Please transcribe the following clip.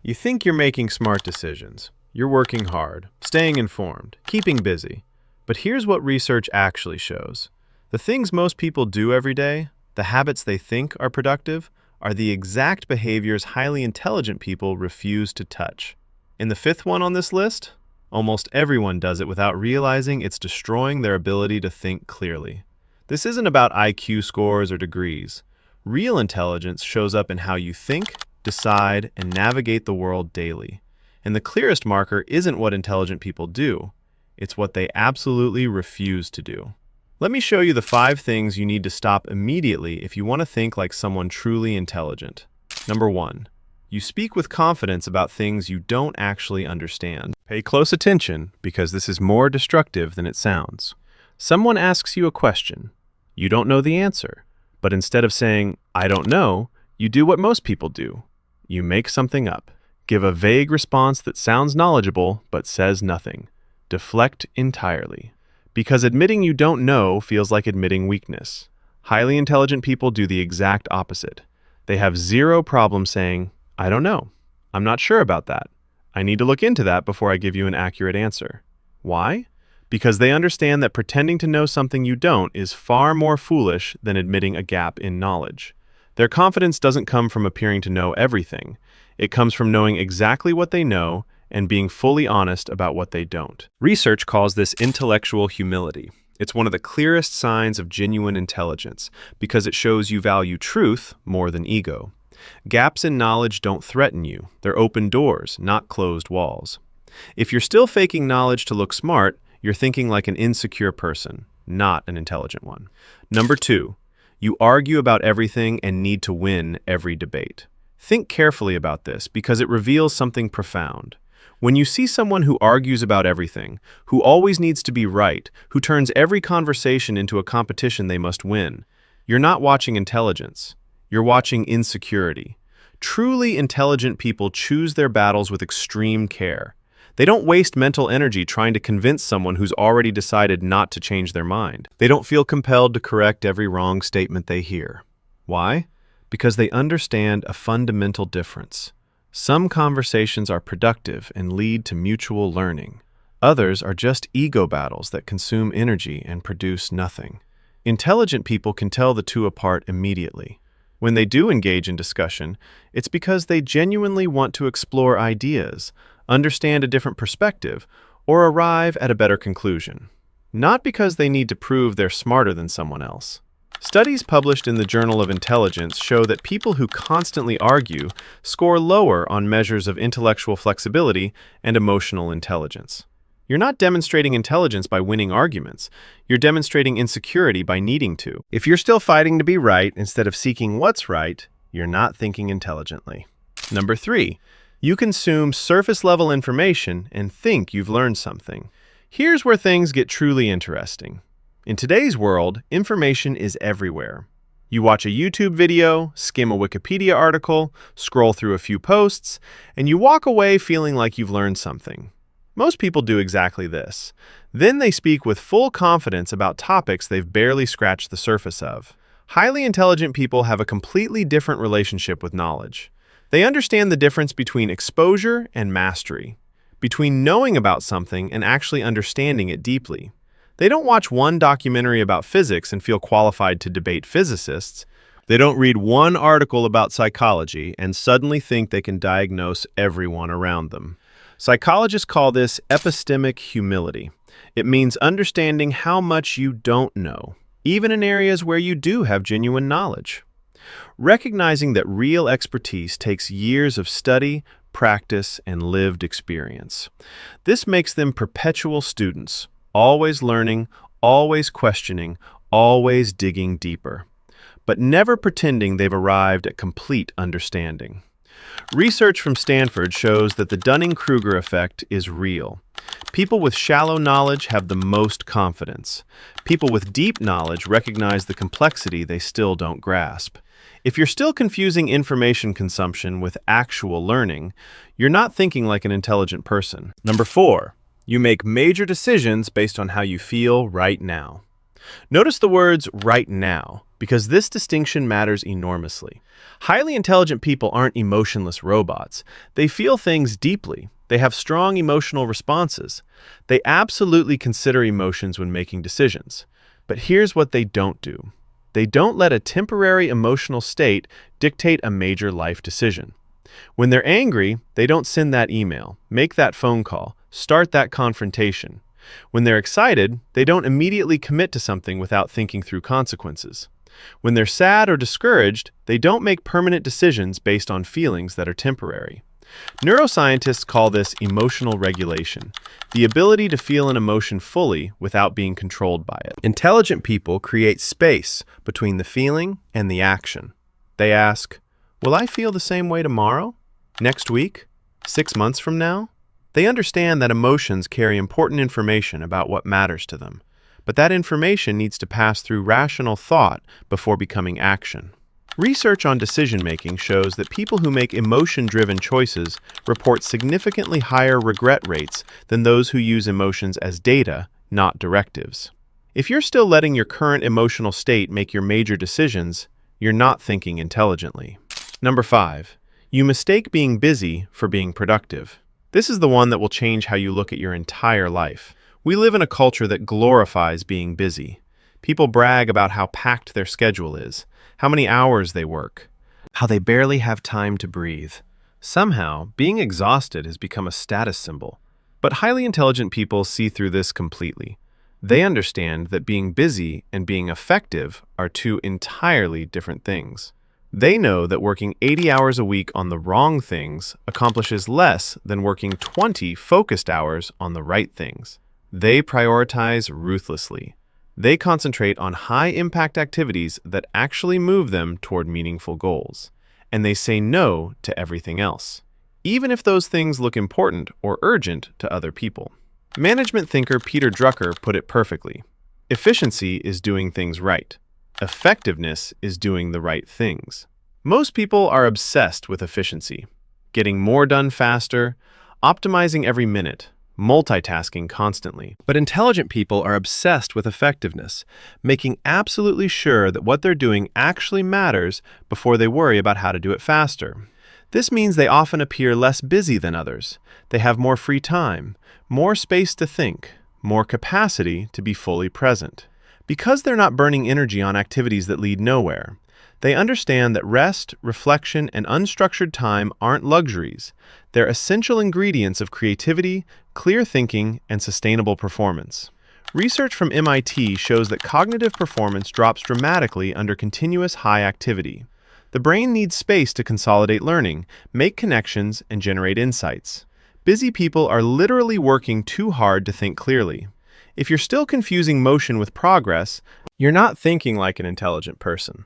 You think you're making smart decisions. You're working hard, staying informed, keeping busy. But here's what research actually shows. The things most people do every day, the habits they think are productive, are the exact behaviors highly intelligent people refuse to touch. And the fifth one on this list? Almost everyone does it without realizing it's destroying their ability to think clearly. This isn't about IQ scores or degrees. Real intelligence shows up in how you think, decide, and navigate the world daily. And the clearest marker isn't what intelligent people do. It's what they absolutely refuse to do. Let me show you the 5 things you need to stop immediately if you want to think like someone truly intelligent. Number 1. You speak with confidence about things you don't actually understand. Pay close attention because this is more destructive than it sounds. Someone asks you a question. You don't know the answer. But instead of saying, "I don't know," you do what most people do. You make something up. Give a vague response that sounds knowledgeable but says nothing. Deflect entirely. Because admitting you don't know feels like admitting weakness. Highly intelligent people do the exact opposite. They have zero problem saying, "I don't know. I'm not sure about that. I need to look into that before I give you an accurate answer." Why? Because they understand that pretending to know something you don't is far more foolish than admitting a gap in knowledge. Their confidence doesn't come from appearing to know everything. It comes from knowing exactly what they know and being fully honest about what they don't. Research calls this intellectual humility. It's one of the clearest signs of genuine intelligence because it shows you value truth more than ego. Gaps in knowledge don't threaten you. They're open doors, not closed walls. If you're still faking knowledge to look smart, you're thinking like an insecure person, not an intelligent one. Number 2, you argue about everything and need to win every debate. Think carefully about this because it reveals something profound. When you see someone who argues about everything, who always needs to be right, who turns every conversation into a competition they must win, you're not watching intelligence. You're watching insecurity. Truly intelligent people choose their battles with extreme care. They don't waste mental energy trying to convince someone who's already decided not to change their mind. They don't feel compelled to correct every wrong statement they hear. Why? Because they understand a fundamental difference. Some conversations are productive and lead to mutual learning. Others are just ego battles that consume energy and produce nothing. Intelligent people can tell the two apart immediately. When they do engage in discussion, it's because they genuinely want to explore ideas, understand a different perspective, or arrive at a better conclusion. Not because they need to prove they're smarter than someone else. Studies published in the Journal of Intelligence show that people who constantly argue score lower on measures of intellectual flexibility and emotional intelligence. You're not demonstrating intelligence by winning arguments. You're demonstrating insecurity by needing to. If you're still fighting to be right instead of seeking what's right, you're not thinking intelligently. Number 3, you consume surface-level information and think you've learned something. Here's where things get truly interesting. In today's world, information is everywhere. You watch a YouTube video, skim a Wikipedia article, scroll through a few posts, and you walk away feeling like you've learned something. Most people do exactly this. Then they speak with full confidence about topics they've barely scratched the surface of. Highly intelligent people have a completely different relationship with knowledge. They understand the difference between exposure and mastery, between knowing about something and actually understanding it deeply. They don't watch one documentary about physics and feel qualified to debate physicists. They don't read one article about psychology and suddenly think they can diagnose everyone around them. Psychologists call this epistemic humility. It means understanding how much you don't know, even in areas where you do have genuine knowledge. Recognizing that real expertise takes years of study, practice, and lived experience. This makes them perpetual students, always learning, always questioning, always digging deeper, but never pretending they've arrived at complete understanding. Research from Stanford shows that the Dunning-Kruger effect is real. People with shallow knowledge have the most confidence. People with deep knowledge recognize the complexity they still don't grasp. If you're still confusing information consumption with actual learning, you're not thinking like an intelligent person. Number 4, you make major decisions based on how you feel right now. Notice the words "right now." because this distinction matters enormously. Highly intelligent people aren't emotionless robots. They feel things deeply. They have strong emotional responses. They absolutely consider emotions when making decisions. But here's what they don't do. They don't let a temporary emotional state dictate a major life decision. When they're angry, they don't send that email, make that phone call, start that confrontation. When they're excited, they don't immediately commit to something without thinking through consequences. When they're sad or discouraged, they don't make permanent decisions based on feelings that are temporary. Neuroscientists call this emotional regulation, the ability to feel an emotion fully without being controlled by it. Intelligent people create space between the feeling and the action. They ask, will I feel the same way tomorrow? Next week? 6 months from now? They understand that emotions carry important information about what matters to them, but that information needs to pass through rational thought before becoming action. Research on decision-making shows that people who make emotion-driven choices report significantly higher regret rates than those who use emotions as data, not directives. If you're still letting your current emotional state make your major decisions, you're not thinking intelligently. Number 5. You mistake being busy for being productive. This is the one that will change how you look at your entire life. We live in a culture that glorifies being busy. People brag about how packed their schedule is, how many hours they work, how they barely have time to breathe. Somehow, being exhausted has become a status symbol. But highly intelligent people see through this completely. They understand that being busy and being effective are two entirely different things. They know that working 80 hours a week on the wrong things accomplishes less than working 20 focused hours on the right things. They prioritize ruthlessly. They concentrate on high-impact activities that actually move them toward meaningful goals. And they say no to everything else, even if those things look important or urgent to other people. Management thinker Peter Drucker put it perfectly. Efficiency is doing things right. Effectiveness is doing the right things. Most people are obsessed with efficiency, getting more done faster, optimizing every minute, multitasking constantly. But intelligent people are obsessed with effectiveness, making absolutely sure that what they're doing actually matters before they worry about how to do it faster. This means they often appear less busy than others. They have more free time, more space to think, more capacity to be fully present. Because they're not burning energy on activities that lead nowhere, they understand that rest, reflection, and unstructured time aren't luxuries. They're essential ingredients of creativity, clear thinking, and sustainable performance. Research from MIT shows that cognitive performance drops dramatically under continuous high activity. The brain needs space to consolidate learning, make connections, and generate insights. Busy people are literally working too hard to think clearly. If you're still confusing motion with progress, you're not thinking like an intelligent person.